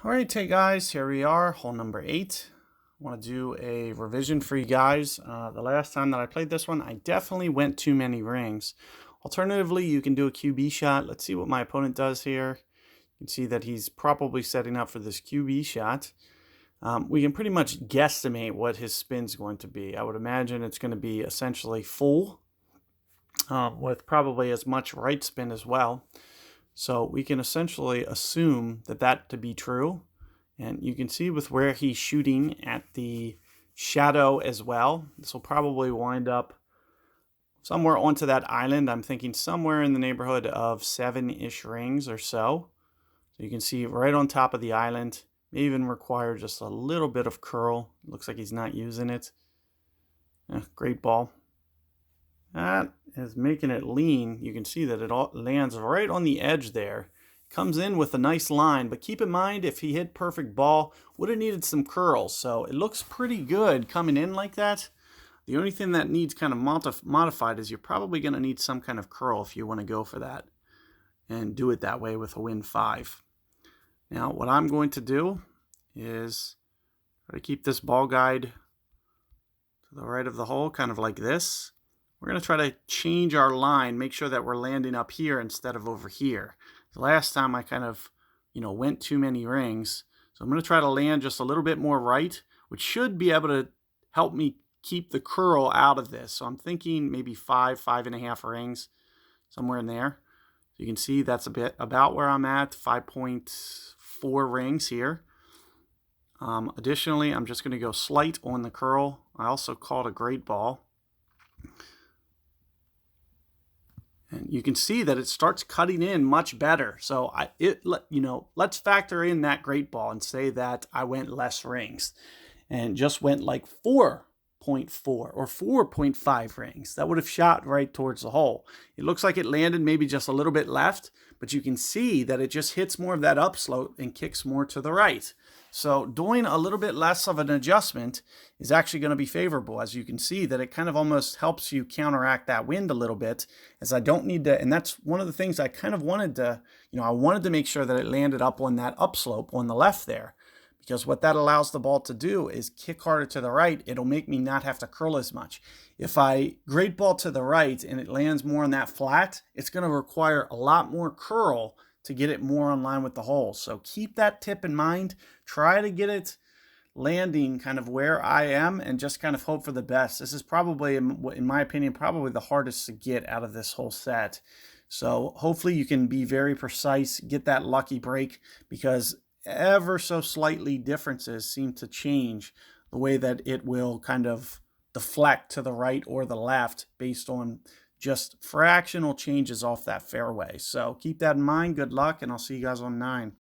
All right, hey guys, here we are, hole number 8. I want to do a revision for you guys. The last time that I played this one, I definitely went too many rings. Alternatively, you can do a QB shot. Let's see what my opponent does here. You can see that he's probably setting up for this QB shot. We can pretty much guesstimate what his spin's going to be. I would imagine it's going to be essentially full, with probably as much right spin as well. So we can essentially assume that to be true. And you can see with where he's shooting at the shadow as well, this will probably wind up somewhere onto that island. I'm thinking somewhere in the neighborhood of 7-ish rings or so. So you can see right on top of the island. May even require just a little bit of curl. Looks like he's not using it. Great ball. That is making it lean. You can see that it all lands right on the edge there. Comes in with a nice line, but keep in mind if he hit perfect ball, would have needed some curls. So it looks pretty good coming in like that. The only thing that needs kind of modified is you're probably going to need some kind of curl if you want to go for that and do it that way with a Win 5. Now what I'm going to do is try to keep this ball guide to the right of the hole, kind of like this. We're going to try to change our line, make sure that we're landing up here instead of over here. The last time I kind of, went too many rings. So I'm going to try to land just a little bit more right, which should be able to help me keep the curl out of this. So I'm thinking maybe 5.5 rings, somewhere in there. So you can see that's a bit about where I'm at, 5.4 rings here. Additionally, I'm just going to go slight on the curl. I also called a great ball. And you can see that it starts cutting in much better. So let's factor in that great ball and say that I went less rings and just went like 4.4 or 4.5 rings. That would have shot right towards the hole. It looks like it landed maybe just a little bit left, but you can see that it just hits more of that upslope and kicks more to the right. So doing a little bit less of an adjustment is actually going to be favorable. As you can see that it kind of almost helps you counteract that wind a little bit, as I don't need to, and that's one of the things I kind of wanted to, I wanted to make sure that it landed up on that upslope on the left there. Because what that allows the ball to do is kick harder to the right. It'll make me not have to curl as much. If I great ball to the right and it lands more on that flat, it's going to require a lot more curl to get it more in line with the hole. So keep that tip in mind. Try to get it landing kind of where I am and just kind of hope for the best. This is probably, in my opinion, probably the hardest to get out of this whole set. So hopefully you can be very precise, get that lucky break, because ever so slightly differences seem to change the way that it will kind of deflect to the right or the left based on just fractional changes off that fairway. So keep that in mind. Good luck, and I'll see you guys on 9.